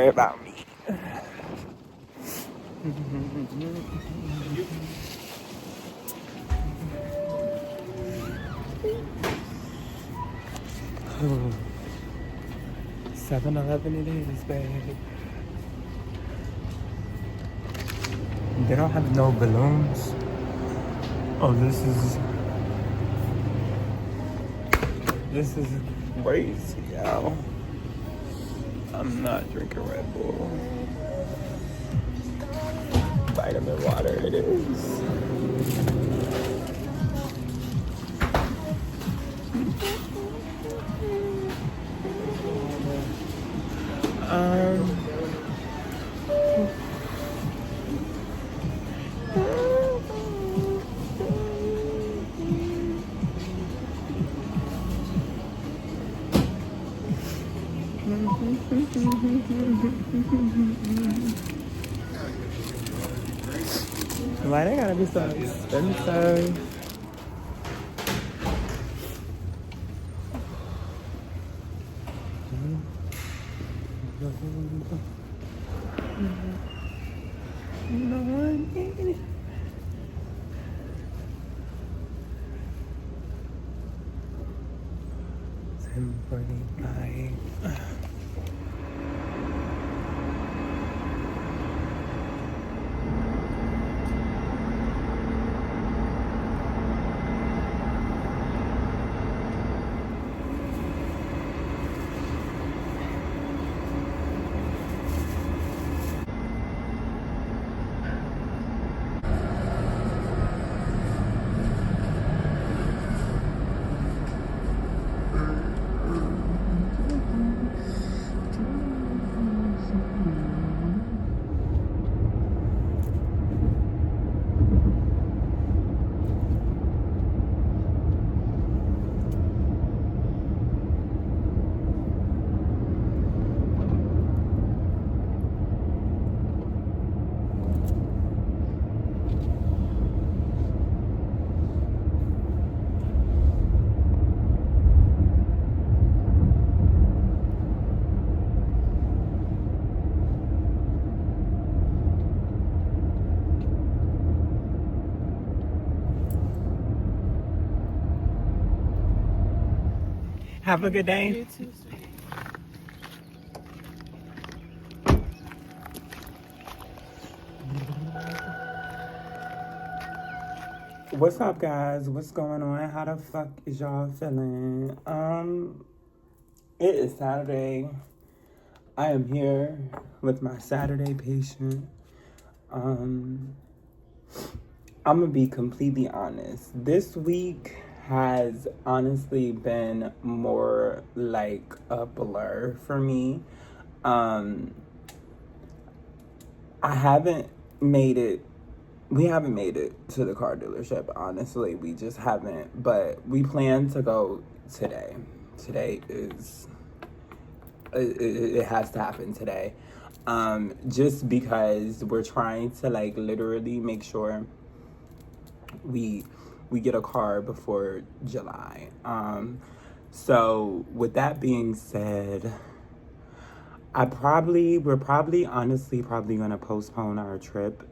worry about me. Oh, 7-Eleven it is, babe. They don't have no balloons. Oh, this is crazy, yo. I'm not drinking Red Bull. Vitamin water it is. Why they gotta be so expensive? Have a good day. What's up, guys? What's going on? How the fuck is y'all feeling? It is Saturday. I am here with my Saturday patient. I'm gonna be completely honest. This week has honestly been more like a blur for me. I haven't made it. We haven't made it to the car dealership, honestly. We just haven't. But we plan to go today. Today is... It has to happen today. Just because we're trying to, like, literally make sure we get a car before July. So, with that being said... we're probably honestly gonna postpone our trip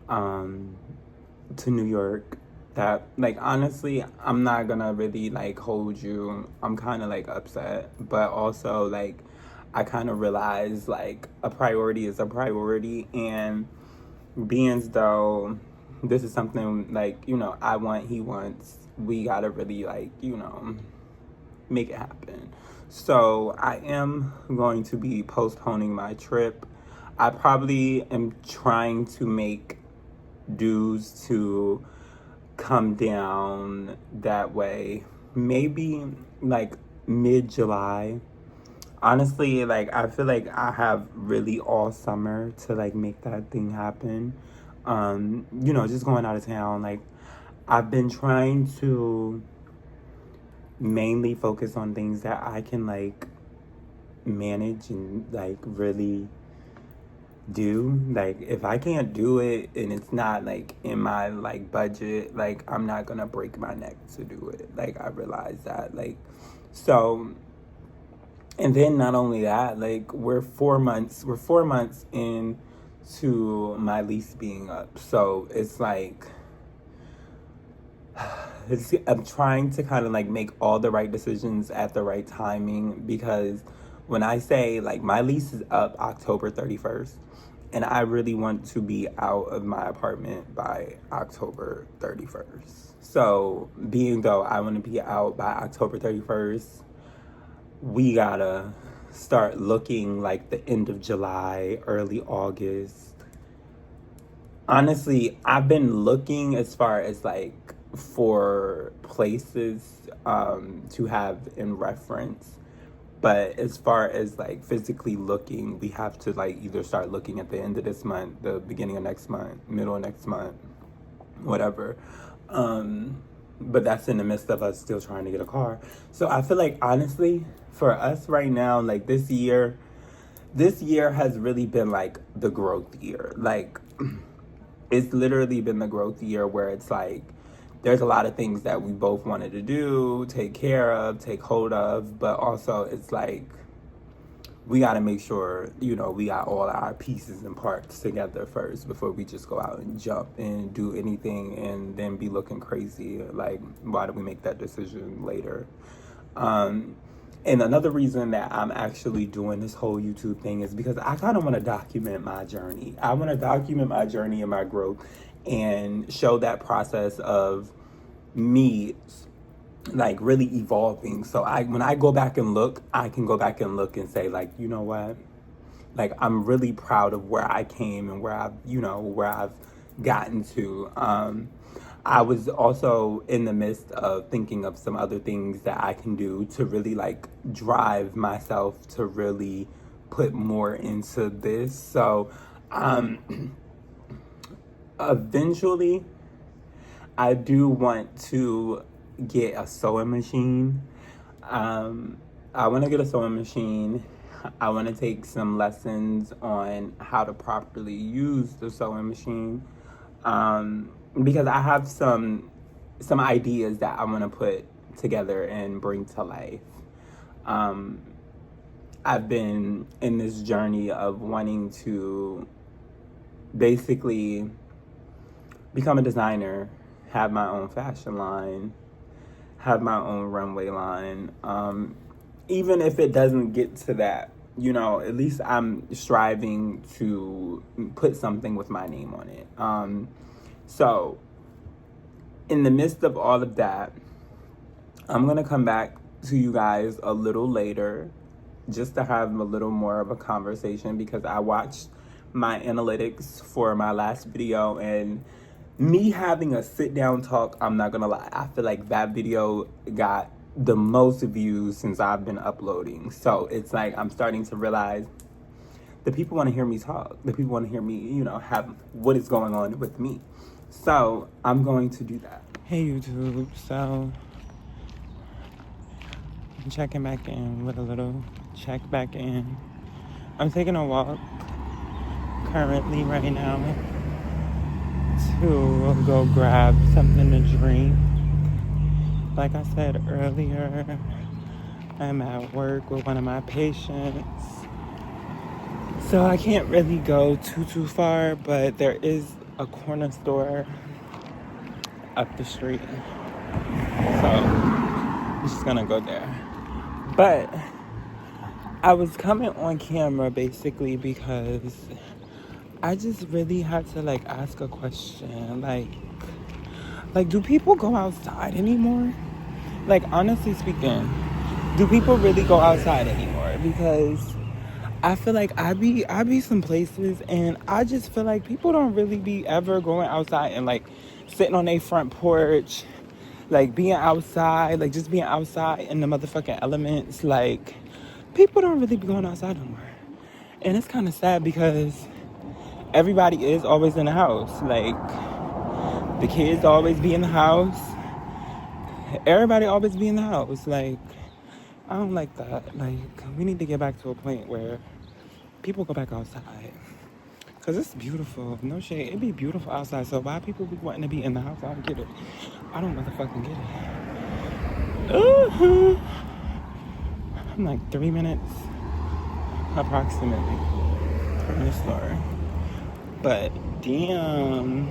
to New York. That, like, honestly, I'm not gonna really like hold you. I'm kind of like upset, but also like I kind of realize like a priority is a priority, and being as though this is something like, you know, I want, he wants, we gotta really like, you know, make it happen. So I am going to be postponing my trip. I probably am trying to make dues to come down that way. Maybe like mid-July. Honestly, like I feel like I have really all summer to like make that thing happen. You know, just going out of town. Like I've been trying to mainly focus on things that I can like manage and like really do. Like if I can't do it and it's not like in my like budget, like I'm not gonna break my neck to do it. Like I realize that. Like, so And then not only that, like we're 4 months into my lease being up. So it's like I'm trying to kind of like make all the right decisions at the right timing, because when I say like my lease is up October 31st, and I really want to be out of my apartment by October 31st. So, being though I want to be out by October 31st, we gotta start looking like the end of July, early August. Honestly, I've been looking as far as like for places to have in reference. But as far as like physically looking, we have to like either start looking at the end of this month, the beginning of next month, middle of next month, whatever. But that's in the midst of us still trying to get a car. So I feel like honestly, for us right now, like this year has really been like the growth year. Like it's literally been the growth year where it's like there's a lot of things that we both wanted to do, take care of, take hold of, but also it's like we got to make sure, we got all our pieces and parts together first before we just go out and jump and do anything and then be looking crazy. Like, why do we make that decision later? And another reason that I'm actually doing this whole YouTube thing is because I kind of want to document my journey. I want to document my journey and my growth and show that process of me like really evolving. So when I go back and look, I can go back and look and say like, you know what? Like I'm really proud of where I came and where I've gotten to. I was also in the midst of thinking of some other things that I can do to really like drive myself to really put more into this. So eventually I do want to get a sewing machine. I want to get a sewing machine. I want to take some lessons on how to properly use the sewing machine. Because I have some ideas that I want to put together and bring to life. I've been in this journey of wanting to basically become a designer, have my own fashion line, have my own runway line. Even if it doesn't get to that, at least I'm striving to put something with my name on it. So, in the midst of all of that, I'm going to come back to you guys a little later just to have a little more of a conversation, because I watched my analytics for my last video, and me having a sit-down talk, I'm not going to lie, I feel like that video got the most views since I've been uploading. So, it's like I'm starting to realize the people want to hear me talk. The people want to hear me, have what is going on with me. So, I'm going to do that. Hey, YouTube. So, I'm checking back in with a little check back in. I'm taking a walk currently right now to go grab something to drink. Like I said earlier, I'm at work with one of my patients. So I can't really go too far, but there is a corner store up the street. So I'm just gonna go there. But I was coming on camera basically because I just really had to like ask a question. Like do people go outside anymore? Like honestly speaking, do people really go outside anymore? Because I feel like I be some places and I just feel like people don't really be ever going outside and like sitting on their front porch, like being outside, like just being outside in the motherfucking elements. Like people don't really be going outside no more. And it's kind of sad because everybody is always in the house. Like the kids always be in the house. Everybody always be in the house. Like I don't like that. Like we need to get back to a point where people go back outside. Cause it's beautiful. No shade. It be beautiful outside. So why people be wanting to be in the house? I don't get it. I don't motherfucking get it. I'm like 3 minutes approximately from the store. But damn.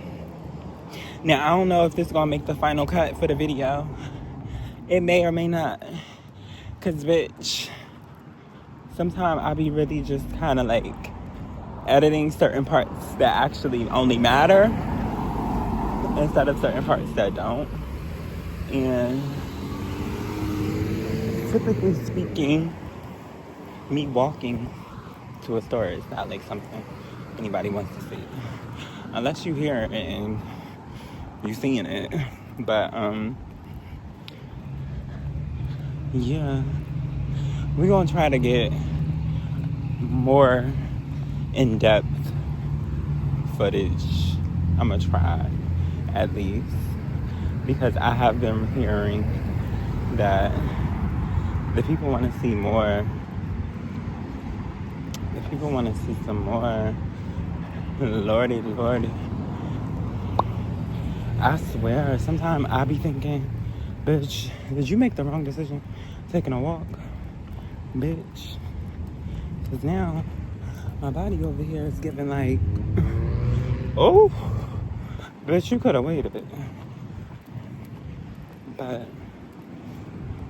Now I don't know if this is gonna make the final cut for the video. It may or may not. Cause bitch, sometimes I be really just kind of like editing certain parts that actually only matter instead of certain parts that don't. And typically speaking, me walking to a store is not like something anybody wants to see. Unless you hear it and you seeing it. But yeah. We're gonna try to get more in-depth footage. I'm gonna try at least. Because I have been hearing that the people want to see more. The people want to see some more. Lordy. I swear, sometimes I be thinking, bitch, did you make the wrong decision taking a walk? Bitch. Because now, my body over here is giving like, oh, bitch, you could have waited. But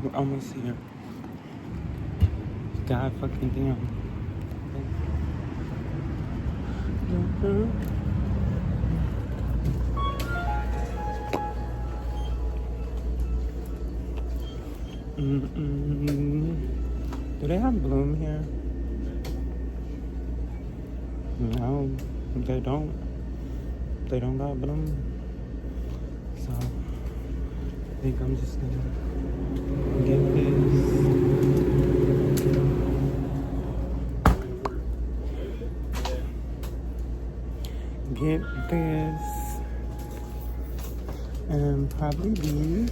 we're almost here. God fucking damn. Do they have bloom here? No, they don't. They don't got bloom. So, I think I'm just gonna get this. Get this. And probably these.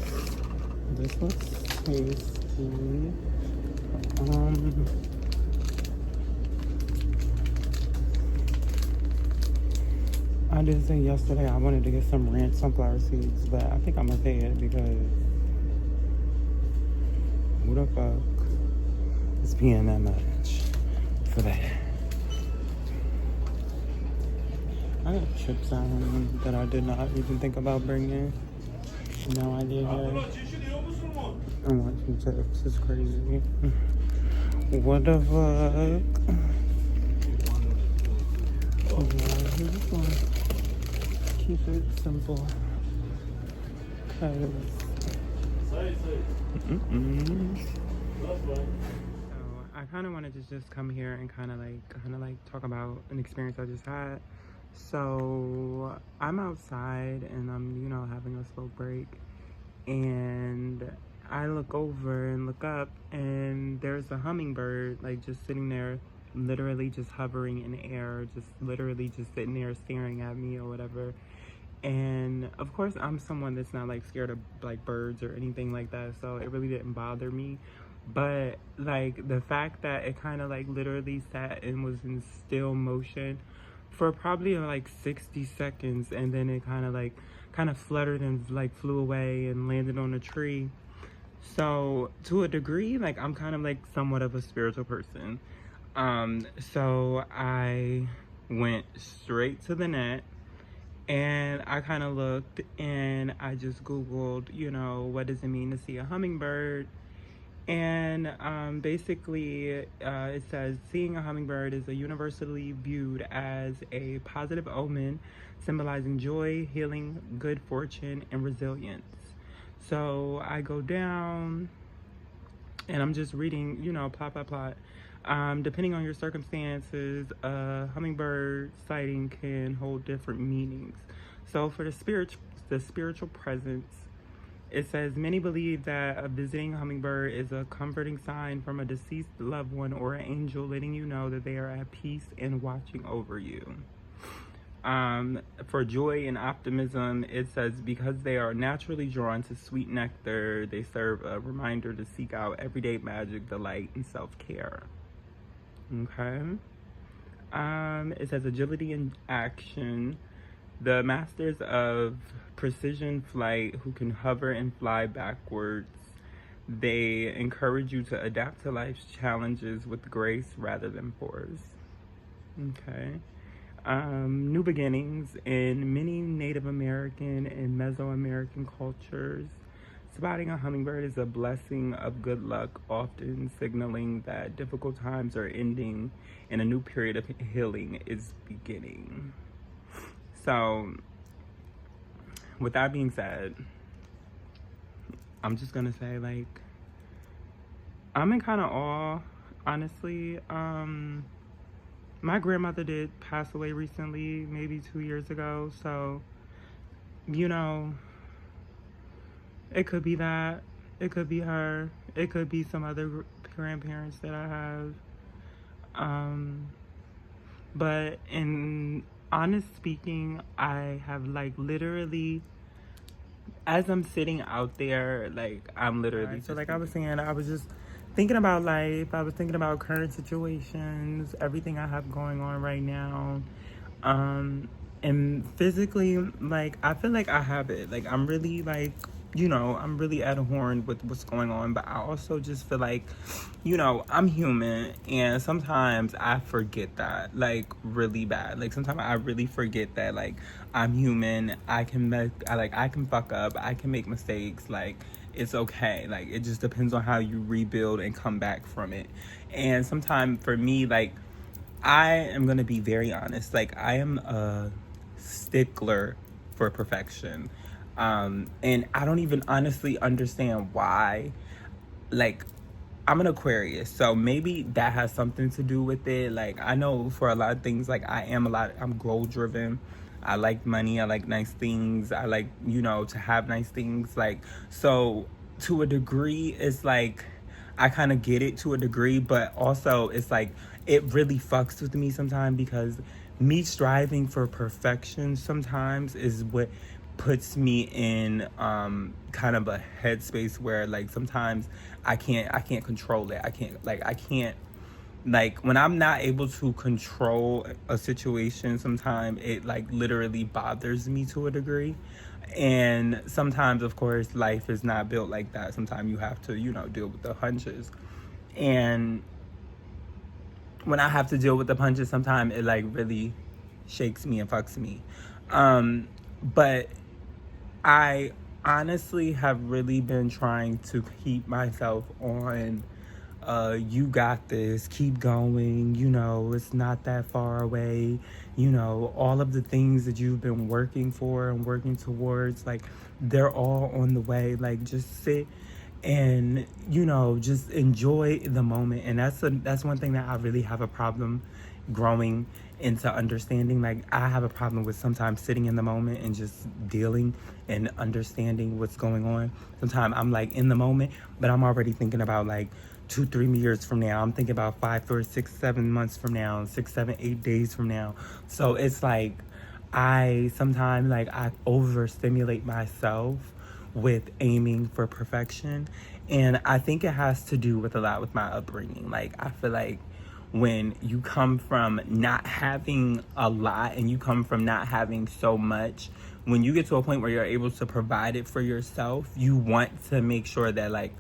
This looks tasty. I did say yesterday I wanted to get some ranch sunflower seeds, but I think I'm gonna pay it because who the fuck is paying that much for that? I got chips at home that I did not even think about bringing. No idea. I want some chips. It's crazy. What the fuck? Keep it simple. Cause So I kind of wanted to just come here and kind of like talk about an experience I just had. So I'm outside and I'm, having a smoke break, and I look over and look up and there's a hummingbird like just sitting there, literally just hovering in the air, just literally just sitting there staring at me or whatever. And of course I'm someone that's not like scared of like birds or anything like that, so it really didn't bother me. But like the fact that it kind of like literally sat and was in still motion for probably like 60 seconds, and then it kind of fluttered and like flew away and landed on a tree. So to a degree, like I'm kind of like somewhat of a spiritual person. So I went straight to the net and I kind of looked and I just Googled, what does it mean to see a hummingbird? And basically, it says seeing a hummingbird is a universally viewed as a positive omen, symbolizing joy, healing, good fortune, and resilience. So I go down and I'm just reading, plot. Depending on your circumstances, a hummingbird sighting can hold different meanings. So for the spiritual presence, it says many believe that a visiting hummingbird is a comforting sign from a deceased loved one or an angel letting you know that they are at peace and watching over you. For joy and optimism, it says because they are naturally drawn to sweet nectar, they serve a reminder to seek out everyday magic, delight, and self-care. Okay. It says agility in action. The masters of precision flight who can hover and fly backwards. They encourage you to adapt to life's challenges with grace rather than force. Okay. New beginnings in many Native American and Mesoamerican cultures. Spotting a hummingbird is a blessing of good luck, often signaling that difficult times are ending and a new period of healing is beginning. So, with that being said, I'm just gonna say, like, I'm in kind of awe, honestly. My grandmother did pass away recently, maybe 2 years ago. So, you know, it could be that. It could be her. It could be some other grandparents that I have. But in honest speaking, I have like literally, as I'm sitting out there, like I'm literally. Right, so like I was saying, I was just thinking about life. I was thinking about current situations, everything I have going on right now. And physically, like I feel like I have it. Like I'm really like, I'm really at a horn with what's going on. But I also just feel like, I'm human, and sometimes I forget that, like really bad. Like sometimes I really forget that, like I'm human. I can fuck up. I can make mistakes. Like it's okay. Like it just depends on how you rebuild and come back from it. And sometimes for me, like I am gonna be very honest. Like I am a stickler for perfection. And I don't even honestly understand why. Like I'm an Aquarius, so maybe that has something to do with it. Like I know for a lot of things, like I'm goal driven. I like money, I like nice things, I like, to have nice things. Like so to a degree it's like I kind of get it to a degree, but also it's like it really fucks with me sometimes because me striving for perfection sometimes is what puts me in kind of a headspace where like sometimes I can't control it. I can't like when I'm not able to control a situation, sometimes it like literally bothers me to a degree. And sometimes of course life is not built like that. Sometimes you have to, deal with the punches. And when I have to deal with the punches, sometimes it like really shakes me and fucks me. But I honestly have really been trying to keep myself on you got this, keep going, it's not that far away, all of the things that you've been working for and working towards, like they're all on the way. Like just sit and just enjoy the moment. And that's one thing that I really have a problem growing into understanding. Like I have a problem with sometimes sitting in the moment and just dealing and understanding what's going on. Sometimes I'm like in the moment, but I'm already thinking about like 2-3 years from now. I'm thinking about 5-6-7 months from now, 6-7-8 days from now. So it's like I sometimes like I overstimulate myself with aiming for perfection. And I think it has to do with a lot with my upbringing. Like I feel like when you come from not having a lot and you come from not having so much, when you get to a point where you're able to provide it for yourself, you want to make sure that like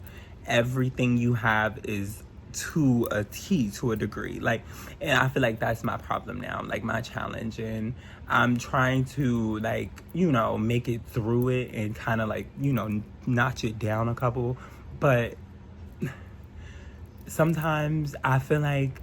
everything you have is to a T, to a degree. Like, and I feel like that's my problem now, like my challenge. And I'm trying to like, make it through it and kind of like, notch it down a couple. But sometimes I feel like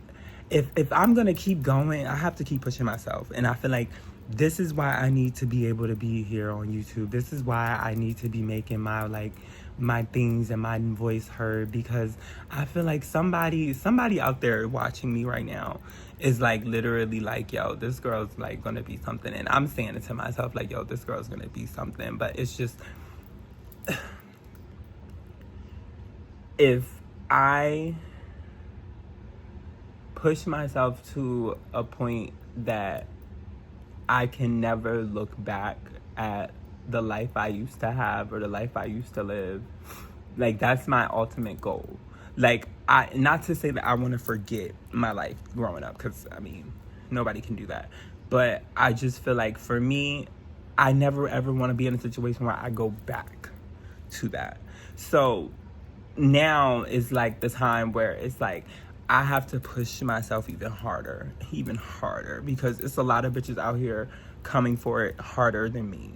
if I'm gonna keep going, I have to keep pushing myself. And I feel like this is why I need to be able to be here on YouTube. This is why I need to be making my things and my voice heard, because I feel like somebody out there watching me right now is like literally like, yo, this girl's like gonna be something. And I'm saying it to myself like, yo, this girl's gonna be something. But it's just if I push myself to a point that I can never look back at the life I used to have or the life I used to live, like that's my ultimate goal. Like I, not to say that I want to forget my life growing up, because I mean nobody can do that, but I just feel like for me, I never ever want to be in a situation where I go back to that. So now is like the time where it's like I have to push myself even harder, because it's a lot of bitches out here coming for it harder than me.